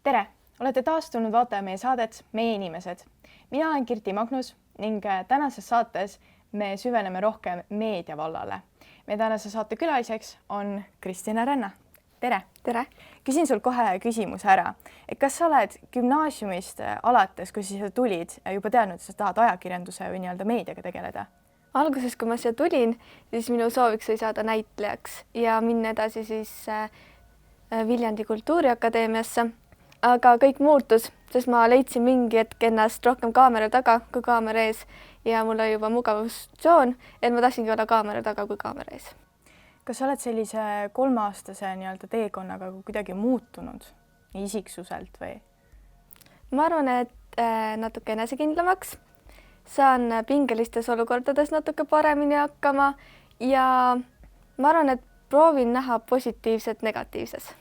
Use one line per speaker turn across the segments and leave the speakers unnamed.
tere! Olete taas tulnud vaatama meie saadet Meie inimesed. Mina olen Kirti Magnus ning tänases saates me süveneme rohkem meediavallale. Meie tänase saate külaliseks on Kristina Ränna. Tere!
Tere!
Küsin sul kohe küsimuse ära. Kas sa oled gümnaasiumist alates, kui sa tulid, juba teadnud, et sa tahad ajakirjanduse või nii-öelda meediaga tegeleda?
Alguses, kui ma siia tulin, siis minu sooviks oli saada näitlejaks ja minna edasi siis Viljandi Kultuuriakadeemiasse. Aga kõik muutus, sest ma leidsin mingi hetk ennast rohkem kaamera taga kui kaamera ees ja mul oli juba mugavustsoon, et ma tahtsingi olla kaamera taga kui kaamera ees.
Kas sa oled sellise 3-aastase nii-öelda teekonnaga kuidagi muutunud isiksuselt või?
Ma arvan, et natuke enesekindlamaks. Saan pingelistes olukordades natuke paremini hakkama ja ma arvan, et proovin näha positiivset negatiivses.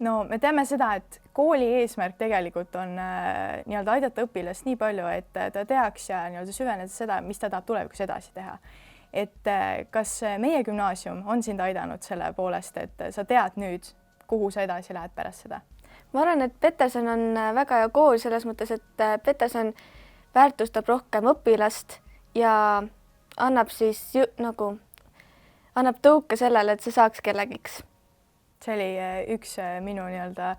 No me teame seda, et kooli eesmärk tegelikult on nii-öelda aidata õpilast nii palju, et ta teaks ja nii-öelda süveneda seda, mis ta tahab tulevikus edasi teha. Et kas meie gümnaasium on sind aidanud selle poolest, et sa tead nüüd, kuhu sa edasi lähed pärast seda?
Ma arvan, et Peterson on väga hea kool selles mõttes, et Peterson väärtustab rohkem õpilast ja annab siis annab tõuke sellele, et see saaks kellegiks.
See oli üks minu nii-öelda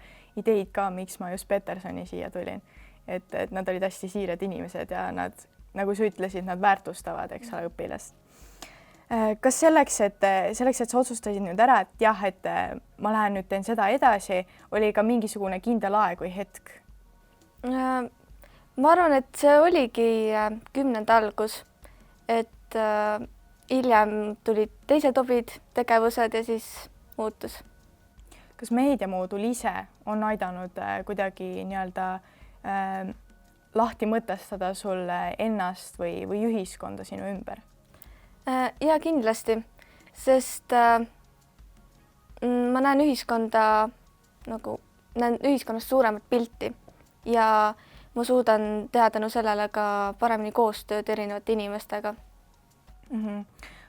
ideid ka, miks ma just Petersoni siia tulin. Et nad olid hästi siirad inimesed ja nad, nagu sa ütlesid, nad väärtustavad, eks ole, õpilast. Kas selleks, et sa otsustasid nüüd ära, et jah, et ma lähen nüüd teen seda edasi, oli ka mingisugune kindel aeg või hetk?
Ma arvan, et see oligi 10. algus, et hiljem tulid teised hobid, tegevused ja siis muutus.
Kas meediamoodul ise on aidanud kuidagi nii-öelda lahti mõtestada sulle ennast või ühiskonda sinu ümber?
Ja kindlasti, sest ma näen ühiskonnast suuremat pilti ja ma suudan teha tänu sellele ka paremini koostööd erinevate inimestega.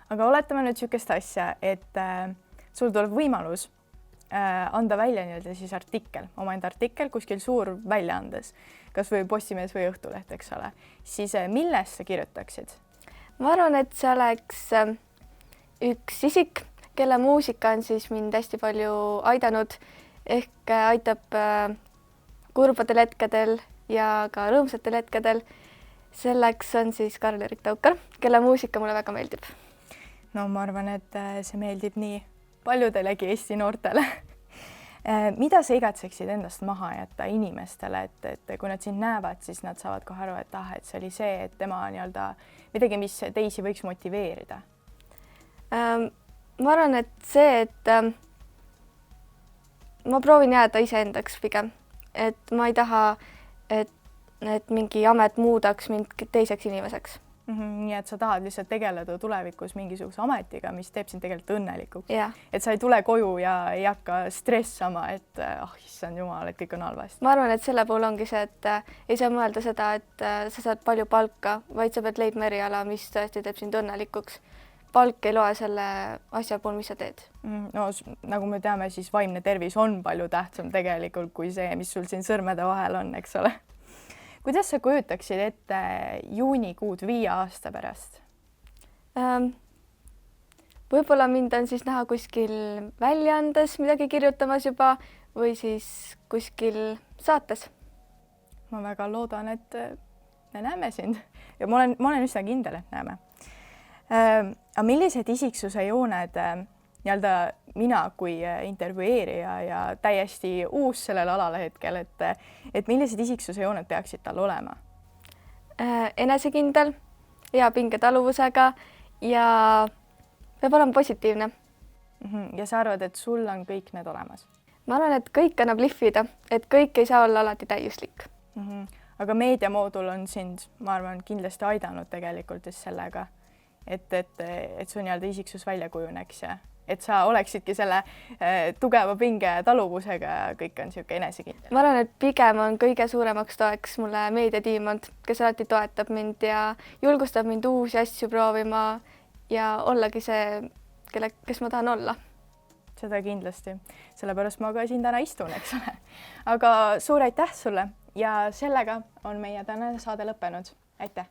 Aga oletame nüüd niisugust asja, et sul tuleb võimalus anda välja nii-öelda siis artikkel, omaenda artikkel kuskil suur väljaandes, kas või Postimees või Õhtuleht, eks ole. Siis millest sa kirjutaksid?
Ma arvan, et see oleks üks isik, kelle muusika on siis mind hästi palju aidanud, ehk aitab kurbadel hetkedel ja ka rõõmsatel hetkedel. Selleks on siis Karl-Erik Taukar, kelle muusika mulle väga meeldib.
No ma arvan, et see meeldib nii paljudelegi Eesti noortele. Mida sa igatseksid endast maha jätta inimestele, et kui nad sind näevad, siis nad saavad kohe aru, et see oli see, et tema nii-öelda midagi, mis teisi võiks motiveerida?
Ma arvan, et see, et ma proovin jääda iseendaks pigem, et ma ei taha, et mingi amet muudaks mind teiseks inimeseks.
Nii et sa tahad lihtsalt tegeleda tulevikus mingisuguse ametiga, mis teeb sind tegelikult õnnelikuks.
Ja.
Et sa ei tule koju ja ei hakka stressama, et issand jumal, et kõik on halvasti.
Ma arvan, et selle puhul ongi see, et ei saa mõelda seda, et sa saad palju palka, vaid sa pead leidma eriala, mis tõesti teeb sind õnnelikuks. Palk ei loe selle asja puhul, mis sa teed.
No nagu me teame, siis vaimne tervis on palju tähtsam tegelikult kui see, mis sul siin sõrmede vahel on, eks ole. Kuidas sa kujutaksid ette juunikuud 5 aasta pärast?
Võib-olla mind on siis näha kuskil väljaandes midagi kirjutamas juba või siis kuskil saates.
Ma väga loodan, et me näeme sind ja ma olen üsna kindel, et näeme. Aga millised isiksuse jooned nii-öelda mina kui intervjueerija ja täiesti uus sellel alal hetkel, et millised isiksuse jooned peaksid tal olema?
Enesekindel, hea pingetaluvusega ja peab olema positiivne.
Ja sa arvad, et sul on kõik need olemas?
Ma arvan, et kõik annab lihvida, et kõik ei saa olla alati täiuslik.
Aga meediamoodul on sind, ma arvan, kindlasti aidanud tegelikult just sellega, et su nii-öelda isiksus välja kujuneks ja et sa oleksidki selle tugeva pinge taluvusega ja kõik on niisugune enesekindel.
Ma arvan, et pigem on kõige suuremaks toeks mulle meediatiim, kes alati toetab mind ja julgustab mind uusi asju proovima ja ollagi see, kes ma tahan olla.
seda kindlasti, sellepärast ma ka siin täna istun, eks ole. Aga suur aitäh sulle ja sellega on meie tänane saade lõppenud. Aitäh!